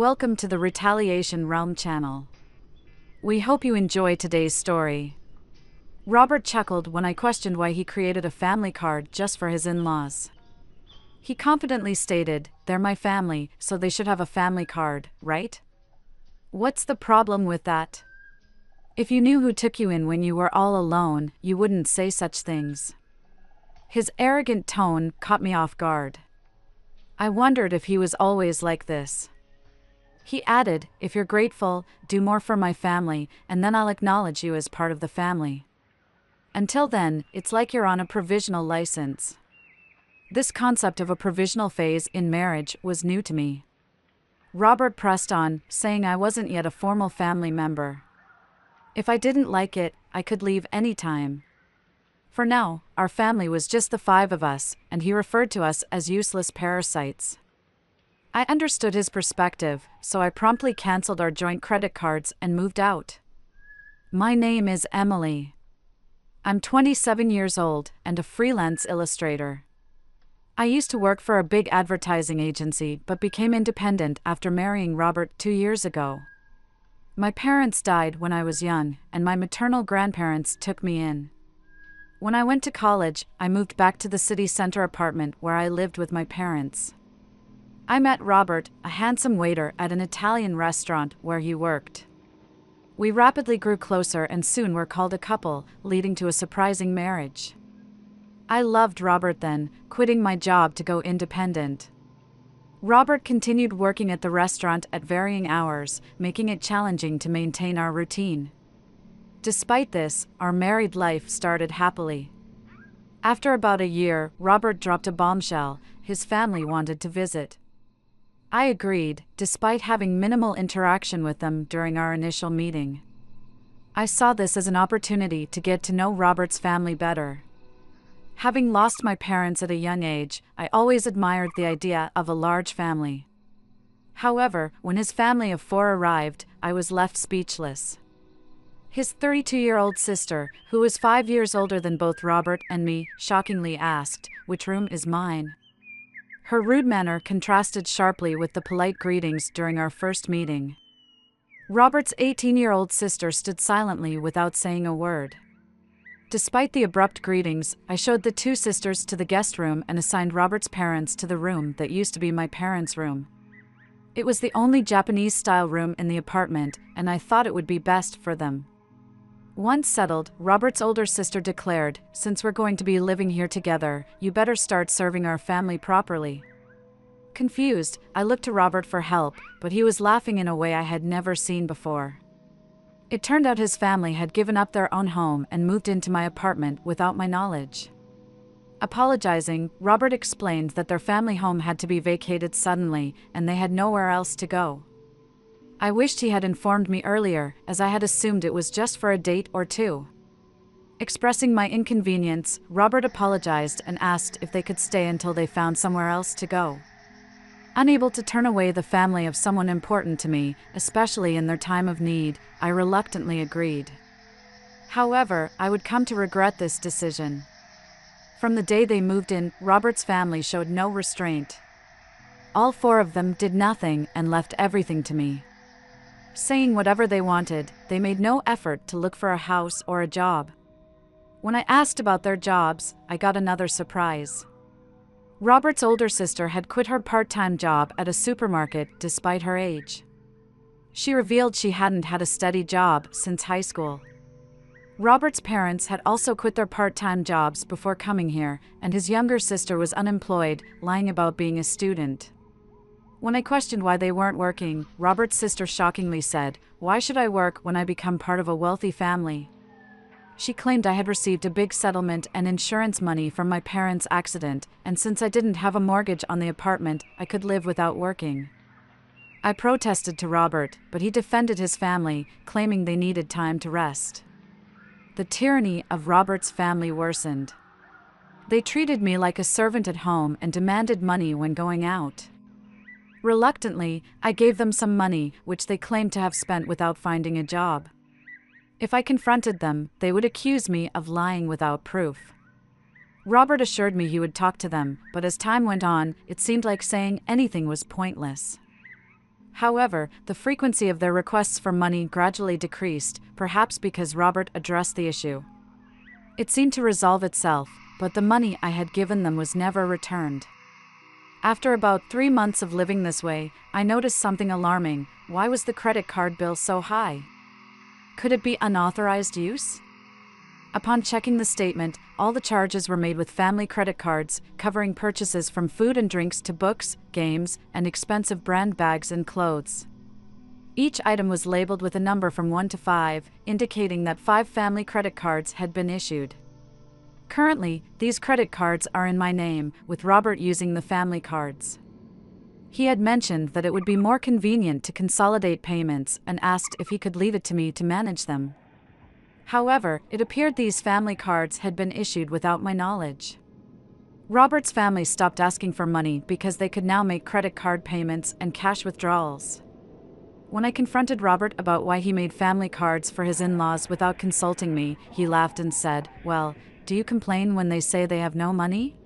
Welcome to the Retaliation Realm channel. We hope you enjoy today's story. Robert chuckled when I questioned why he created a family card just for his in-laws. He confidently stated, "They're my family, so they should have a family card, right? What's the problem with that? If you knew who took you in when you were all alone, you wouldn't say such things." His arrogant tone caught me off guard. I wondered if he was always like this. He added, "If you're grateful, do more for my family, and then I'll acknowledge you as part of the family. Until then, it's like you're on a provisional license." This concept of a provisional phase in marriage was new to me. Robert pressed on, saying I wasn't yet a formal family member. If I didn't like it, I could leave anytime. For now, our family was just the 5 of us, and he referred to us as useless parasites. I understood his perspective, so I promptly canceled our joint credit cards and moved out. My name is Emily. I'm 27 years old and a freelance illustrator. I used to work for a big advertising agency but became independent after marrying Robert 2 years ago. My parents died when I was young, and my maternal grandparents took me in. When I went to college, I moved back to the city center apartment where I lived with my parents. I met Robert, a handsome waiter at an Italian restaurant where he worked. We rapidly grew closer and soon were called a couple, leading to a surprising marriage. I loved Robert then, quitting my job to go independent. Robert continued working at the restaurant at varying hours, making it challenging to maintain our routine. Despite this, our married life started happily. After about a year, Robert dropped a bombshell: his family wanted to visit. I agreed, despite having minimal interaction with them during our initial meeting. I saw this as an opportunity to get to know Robert's family better. Having lost my parents at a young age, I always admired the idea of a large family. However, when his family of 4 arrived, I was left speechless. His 32-year-old sister, who was 5 years older than both Robert and me, shockingly asked, "Which room is mine?" Her rude manner contrasted sharply with the polite greetings during our first meeting. Robert's 18-year-old sister stood silently without saying a word. Despite the abrupt greetings, I showed the 2 sisters to the guest room and assigned Robert's parents to the room that used to be my parents' room. It was the only Japanese-style room in the apartment, and I thought it would be best for them. Once settled, Robert's older sister declared, "Since we're going to be living here together, you better start serving our family properly." Confused, I looked to Robert for help, but he was laughing in a way I had never seen before. It turned out his family had given up their own home and moved into my apartment without my knowledge. Apologizing, Robert explained that their family home had to be vacated suddenly, and they had nowhere else to go. I wished he had informed me earlier, as I had assumed it was just for a date or 2. Expressing my inconvenience, Robert apologized and asked if they could stay until they found somewhere else to go. Unable to turn away the family of someone important to me, especially in their time of need, I reluctantly agreed. However, I would come to regret this decision. From the day they moved in, Robert's family showed no restraint. All 4 of them did nothing and left everything to me. Saying whatever they wanted, they made no effort to look for a house or a job. When I asked about their jobs, I got another surprise. Robert's older sister had quit her part-time job at a supermarket despite her age. She revealed she hadn't had a steady job since high school. Robert's parents had also quit their part-time jobs before coming here, and his younger sister was unemployed, lying about being a student. When I questioned why they weren't working, Robert's sister shockingly said, "Why should I work when I become part of a wealthy family?" She claimed I had received a big settlement and insurance money from my parents' accident, and since I didn't have a mortgage on the apartment, I could live without working. I protested to Robert, but he defended his family, claiming they needed time to rest. The tyranny of Robert's family worsened. They treated me like a servant at home and demanded money when going out. Reluctantly, I gave them some money, which they claimed to have spent without finding a job. If I confronted them, they would accuse me of lying without proof. Robert assured me he would talk to them, but as time went on, it seemed like saying anything was pointless. However, the frequency of their requests for money gradually decreased, perhaps because Robert addressed the issue. It seemed to resolve itself, but the money I had given them was never returned. After about 3 months of living this way, I noticed something alarming. Why was the credit card bill so high? Could it be unauthorized use? Upon checking the statement, all the charges were made with family credit cards, covering purchases from food and drinks to books, games, and expensive brand bags and clothes. Each item was labeled with a number from 1 to 5, indicating that 5 family credit cards had been issued. Currently, these credit cards are in my name, with Robert using the family cards. He had mentioned that it would be more convenient to consolidate payments and asked if he could leave it to me to manage them. However, it appeared these family cards had been issued without my knowledge. Robert's family stopped asking for money because they could now make credit card payments and cash withdrawals. When I confronted Robert about why he made family cards for his in-laws without consulting me, he laughed and said, "Well, do you complain when they say they have no money?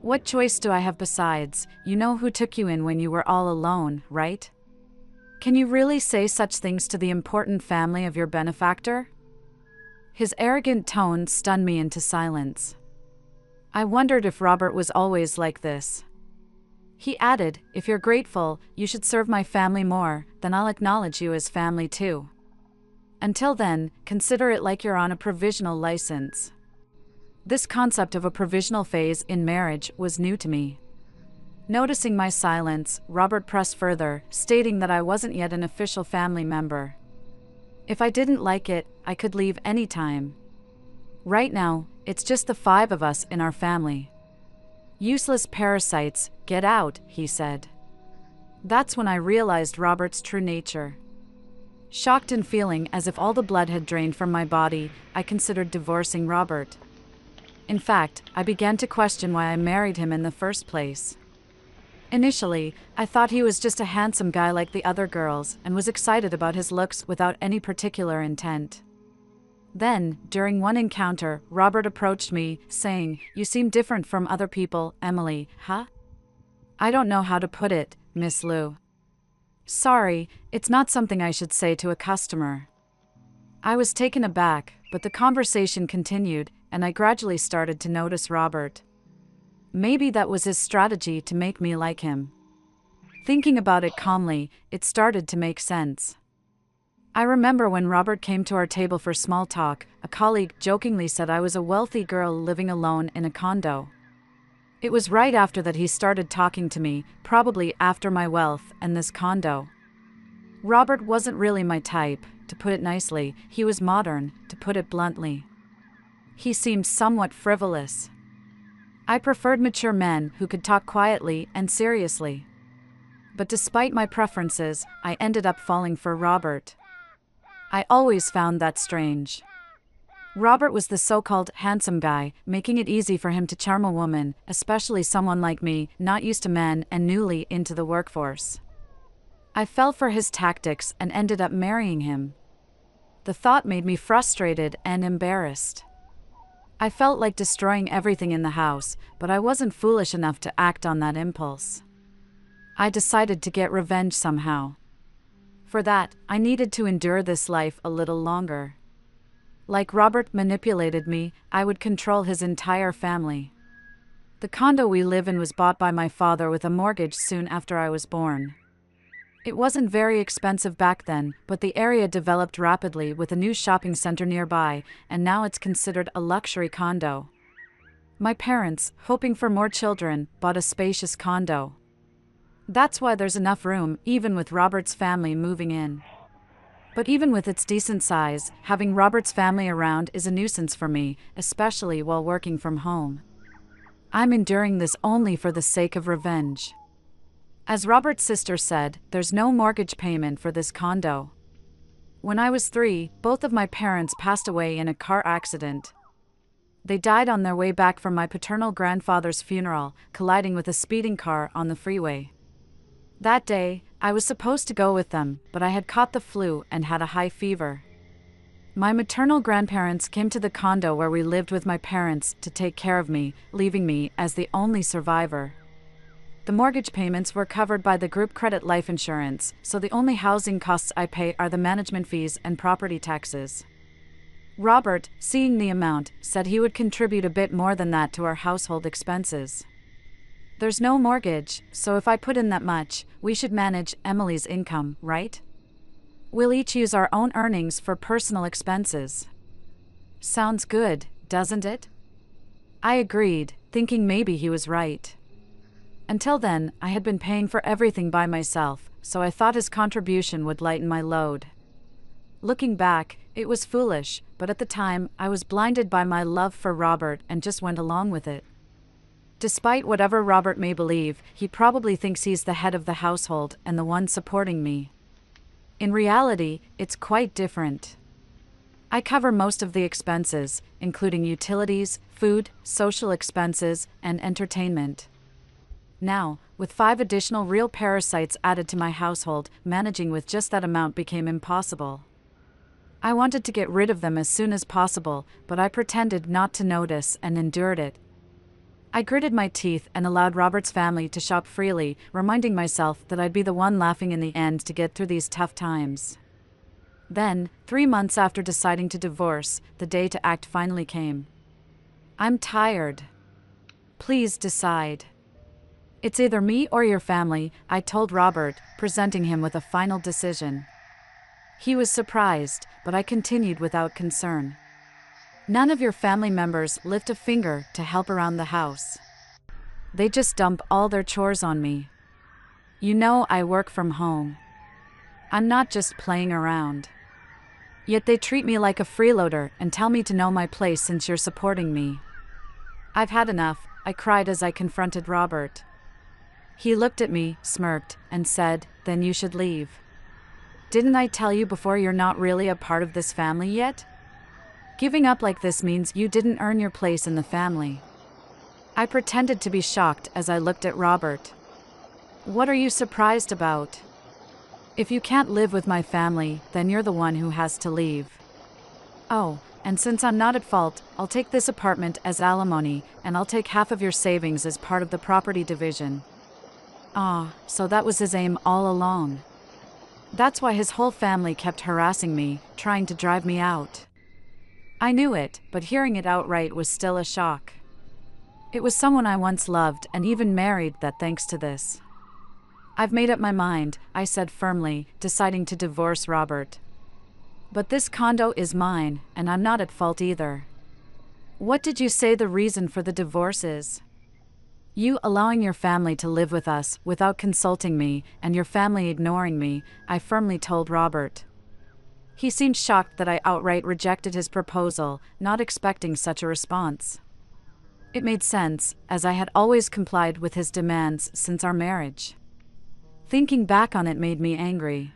What choice do I have besides? You know who took you in when you were all alone, right? Can you really say such things to the important family of your benefactor?" His arrogant tone stunned me into silence. I wondered if Robert was always like this. He added, "If you're grateful, you should serve my family more, then I'll acknowledge you as family too. Until then, consider it like you're on a provisional license." This concept of a provisional phase in marriage was new to me. Noticing my silence, Robert pressed further, stating that I wasn't yet an official family member. If I didn't like it, I could leave any time. Right now, it's just the 5 of us in our family. "Useless parasites, get out," he said. That's when I realized Robert's true nature. Shocked and feeling as if all the blood had drained from my body, I considered divorcing Robert. In fact, I began to question why I married him in the first place. Initially, I thought he was just a handsome guy like the other girls and was excited about his looks without any particular intent. Then, during one encounter, Robert approached me, saying, "You seem different from other people, Emily, huh?" "I don't know how to put it, Miss Lou." "Sorry, it's not something I should say to a customer." I was taken aback, but the conversation continued, and I gradually started to notice Robert. Maybe that was his strategy to make me like him. Thinking about it calmly, it started to make sense. I remember when Robert came to our table for small talk, a colleague jokingly said I was a wealthy girl living alone in a condo. It was right after that he started talking to me, probably after my wealth and this condo. Robert wasn't really my type, to put it nicely. He was modern, to put it bluntly. He seemed somewhat frivolous. I preferred mature men who could talk quietly and seriously. But despite my preferences, I ended up falling for Robert. I always found that strange. Robert was the so-called handsome guy, making it easy for him to charm a woman, especially someone like me, not used to men and newly into the workforce. I fell for his tactics and ended up marrying him. The thought made me frustrated and embarrassed. I felt like destroying everything in the house, but I wasn't foolish enough to act on that impulse. I decided to get revenge somehow. For that, I needed to endure this life a little longer. Like Robert manipulated me, I would control his entire family. The condo we live in was bought by my father with a mortgage soon after I was born. It wasn't very expensive back then, but the area developed rapidly with a new shopping center nearby, and now it's considered a luxury condo. My parents, hoping for more children, bought a spacious condo. That's why there's enough room, even with Robert's family moving in. But even with its decent size, having Robert's family around is a nuisance for me, especially while working from home. I'm enduring this only for the sake of revenge. As Robert's sister said, there's no mortgage payment for this condo. When I was 3, both of my parents passed away in a car accident. They died on their way back from my paternal grandfather's funeral, colliding with a speeding car on the freeway. That day, I was supposed to go with them, but I had caught the flu and had a high fever. My maternal grandparents came to the condo where we lived with my parents to take care of me, leaving me as the only survivor. The mortgage payments were covered by the group credit life insurance, so the only housing costs I pay are the management fees and property taxes. Robert, seeing the amount, said he would contribute a bit more than that to our household expenses. There's no mortgage, so if I put in that much, we should manage Emily's income, right? We'll each use our own earnings for personal expenses. Sounds good, doesn't it? I agreed, thinking maybe he was right. Until then, I had been paying for everything by myself, so I thought his contribution would lighten my load. Looking back, it was foolish, but at the time, I was blinded by my love for Robert and just went along with it. Despite whatever Robert may believe, he probably thinks he's the head of the household and the one supporting me. In reality, it's quite different. I cover most of the expenses, including utilities, food, social expenses, and entertainment. Now, with 5 additional real parasites added to my household, managing with just that amount became impossible. I wanted to get rid of them as soon as possible, but I pretended not to notice and endured it. I gritted my teeth and allowed Robert's family to shop freely, reminding myself that I'd be the one laughing in the end to get through these tough times. Then, 3 months after deciding to divorce, the day to act finally came. I'm tired. Please decide. It's either me or your family, I told Robert, presenting him with a final decision. He was surprised, but I continued without concern. None of your family members lift a finger to help around the house. They just dump all their chores on me. You know I work from home. I'm not just playing around. Yet they treat me like a freeloader and tell me to know my place since you're supporting me. I've had enough, I cried as I confronted Robert. He looked at me, smirked, and said, "Then you should leave. Didn't I tell you before you're not really a part of this family yet? Giving up like this means you didn't earn your place in the family." I pretended to be shocked as I looked at Robert. What are you surprised about? If you can't live with my family, then you're the one who has to leave. Oh, and since I'm not at fault, I'll take this apartment as alimony, and I'll take half of your savings as part of the property division. Ah, so that was his aim all along. That's why his whole family kept harassing me, trying to drive me out. I knew it, but hearing it outright was still a shock. It was someone I once loved and even married that thanks to this. I've made up my mind, I said firmly, deciding to divorce Robert. But this condo is mine, and I'm not at fault either. What did you say the reason for the divorce is? You allowing your family to live with us without consulting me, and your family ignoring me, I firmly told Robert. He seemed shocked that I outright rejected his proposal, not expecting such a response. It made sense, as I had always complied with his demands since our marriage. Thinking back on it made me angry.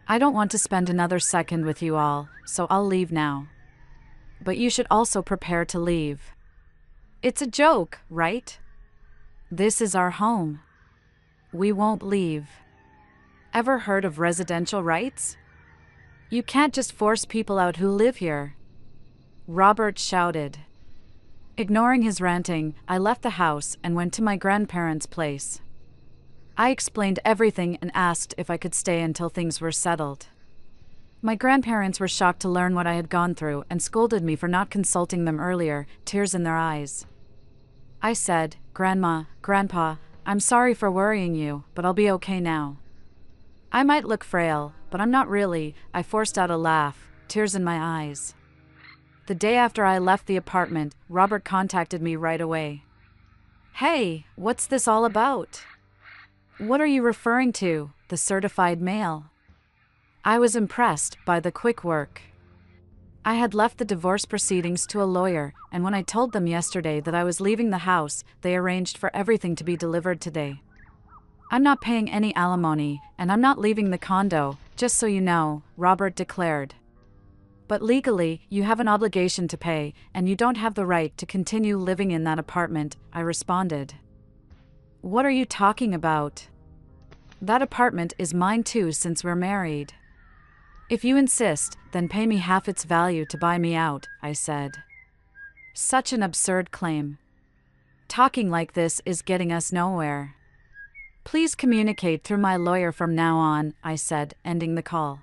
I don't want to spend another second with you all, so I'll leave now. But you should also prepare to leave. It's a joke, right? This is our home. We won't leave. Ever heard of residential rights? You can't just force people out who live here. Robert shouted. Ignoring his ranting, I left the house and went to my grandparents' place. I explained everything and asked if I could stay until things were settled. My grandparents were shocked to learn what I had gone through and scolded me for not consulting them earlier, tears in their eyes. I said, "Grandma, Grandpa, I'm sorry for worrying you, but I'll be okay now." I might look frail, but I'm not really, I forced out a laugh, tears in my eyes. The day after I left the apartment, Robert contacted me right away. "Hey, what's this all about?" "What are you referring to, the certified mail?" I was impressed by the quick work. I had left the divorce proceedings to a lawyer, and when I told them yesterday that I was leaving the house, they arranged for everything to be delivered today. I'm not paying any alimony, and I'm not leaving the condo, just so you know, Robert declared. But legally, you have an obligation to pay, and you don't have the right to continue living in that apartment, I responded. What are you talking about? That apartment is mine too since we're married. If you insist, then pay me half its value to buy me out, I said. Such an absurd claim. Talking like this is getting us nowhere. Please communicate through my lawyer from now on, I said, ending the call.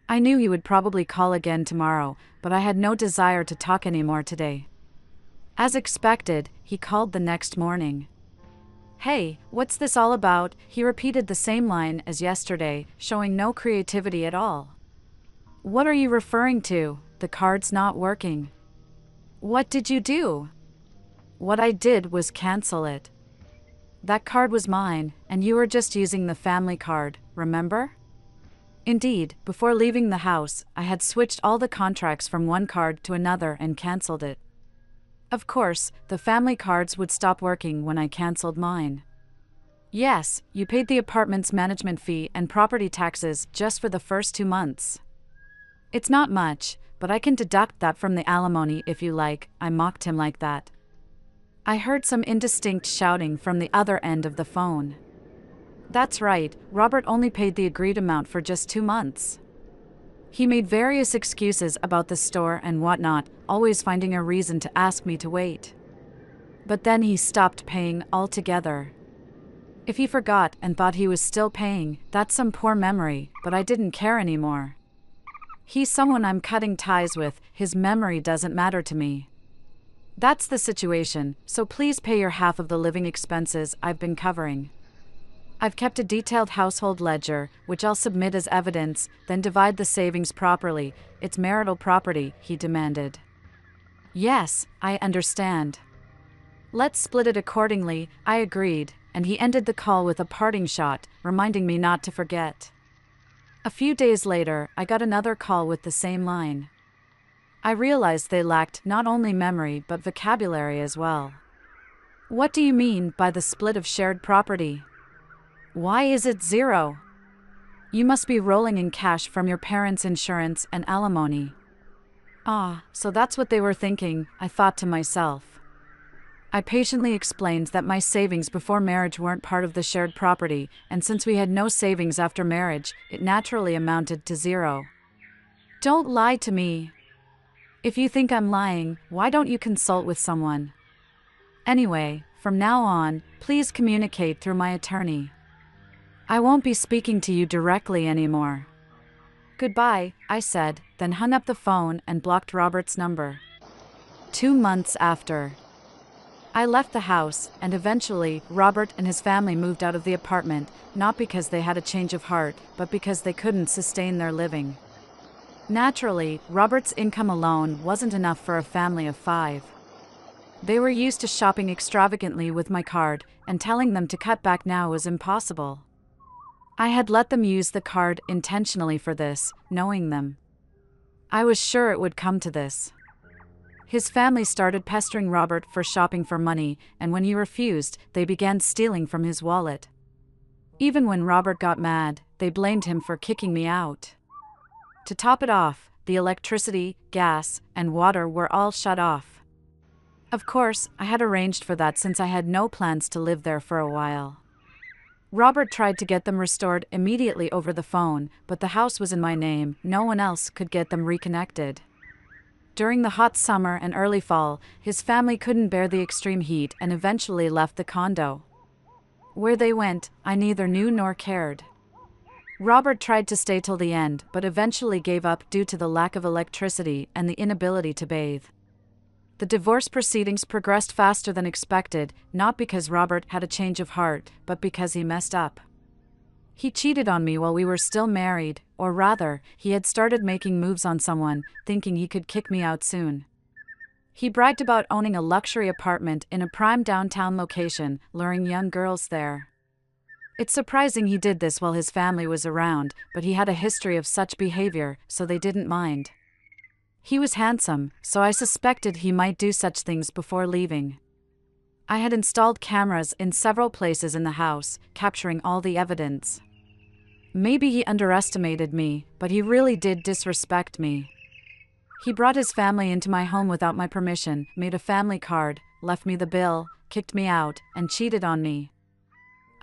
I knew he would probably call again tomorrow, but I had no desire to talk anymore today. As expected, he called the next morning. Hey, what's this all about? He repeated the same line as yesterday, showing no creativity at all. What are you referring to? The card's not working. What did you do? What I did was cancel it. That card was mine, and you were just using the family card, remember? Indeed, before leaving the house, I had switched all the contracts from one card to another and cancelled it. Of course, the family cards would stop working when I cancelled mine. Yes, you paid the apartment's management fee and property taxes just for the first 2 months. It's not much, but I can deduct that from the alimony if you like, I mocked him like that. I heard some indistinct shouting from the other end of the phone. That's right, Robert only paid the agreed amount for just 2 months. He made various excuses about the store and whatnot, always finding a reason to ask me to wait. But then he stopped paying altogether. If he forgot and thought he was still paying, that's some poor memory, but I didn't care anymore. He's someone I'm cutting ties with, his memory doesn't matter to me. That's the situation, so please pay your half of the living expenses I've been covering. I've kept a detailed household ledger, which I'll submit as evidence, then divide the savings properly. It's marital property, he demanded. Yes, I understand. Let's split it accordingly, I agreed, and he ended the call with a parting shot, reminding me not to forget. A few days later, I got another call with the same line. I realized they lacked not only memory but vocabulary as well. What do you mean by the split of shared property? Why is it 0? You must be rolling in cash from your parents' insurance and alimony. Ah, so that's what they were thinking, I thought to myself. I patiently explained that my savings before marriage weren't part of the shared property, and since we had no savings after marriage, it naturally amounted to 0. Don't lie to me. If you think I'm lying, why don't you consult with someone? Anyway, from now on, please communicate through my attorney. I won't be speaking to you directly anymore. Goodbye, I said, then hung up the phone and blocked Robert's number. 2 months after. I left the house, and eventually, Robert and his family moved out of the apartment, not because they had a change of heart, but because they couldn't sustain their living. Naturally, Robert's income alone wasn't enough for a family of 5. They were used to shopping extravagantly with my card, and telling them to cut back now was impossible. I had let them use the card intentionally for this, knowing them. I was sure it would come to this. His family started pestering Robert for shopping for money, and when he refused, they began stealing from his wallet. Even when Robert got mad, they blamed him for kicking me out. To top it off, the electricity, gas, and water were all shut off. Of course, I had arranged for that since I had no plans to live there for a while. Robert tried to get them restored immediately over the phone, but the house was in my name, no one else could get them reconnected. During the hot summer and early fall, his family couldn't bear the extreme heat and eventually left the condo. Where they went, I neither knew nor cared. Robert tried to stay till the end, but eventually gave up due to the lack of electricity and the inability to bathe. The divorce proceedings progressed faster than expected, not because Robert had a change of heart, but because he messed up. He cheated on me while we were still married, or rather, he had started making moves on someone, thinking he could kick me out soon. He bragged about owning a luxury apartment in a prime downtown location, luring young girls there. It's surprising he did this while his family was around, but he had a history of such behavior, so they didn't mind. He was handsome, so I suspected he might do such things before leaving. I had installed cameras in several places in the house, capturing all the evidence. Maybe he underestimated me, but he really did disrespect me. He brought his family into my home without my permission, made a family card, left me the bill, kicked me out, and cheated on me.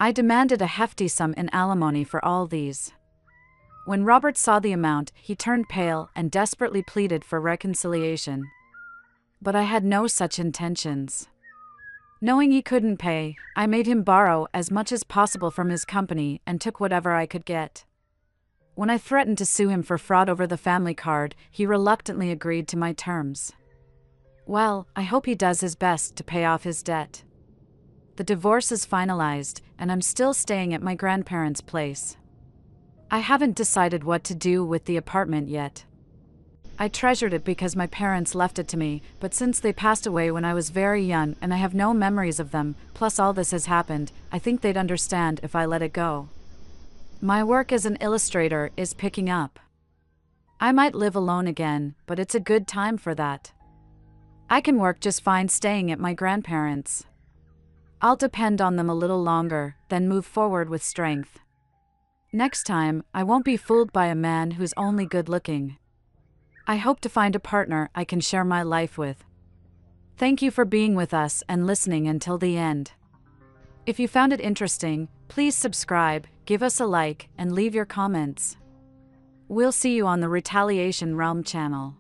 I demanded a hefty sum in alimony for all these. When Robert saw the amount, he turned pale and desperately pleaded for reconciliation. But I had no such intentions. Knowing he couldn't pay, I made him borrow as much as possible from his company and took whatever I could get. When I threatened to sue him for fraud over the family card, he reluctantly agreed to my terms. Well, I hope he does his best to pay off his debt. The divorce is finalized, and I'm still staying at my grandparents' place. I haven't decided what to do with the apartment yet. I treasured it because my parents left it to me, but since they passed away when I was very young and I have no memories of them, plus all this has happened, I think they'd understand if I let it go. My work as an illustrator is picking up. I might live alone again, but it's a good time for that. I can work just fine staying at my grandparents'. I'll depend on them a little longer, then move forward with strength. Next time, I won't be fooled by a man who's only good looking. I hope to find a partner I can share my life with. Thank you for being with us and listening until the end. If you found it interesting, please subscribe, give us a like, and leave your comments. We'll see you on the Retaliation Realm channel.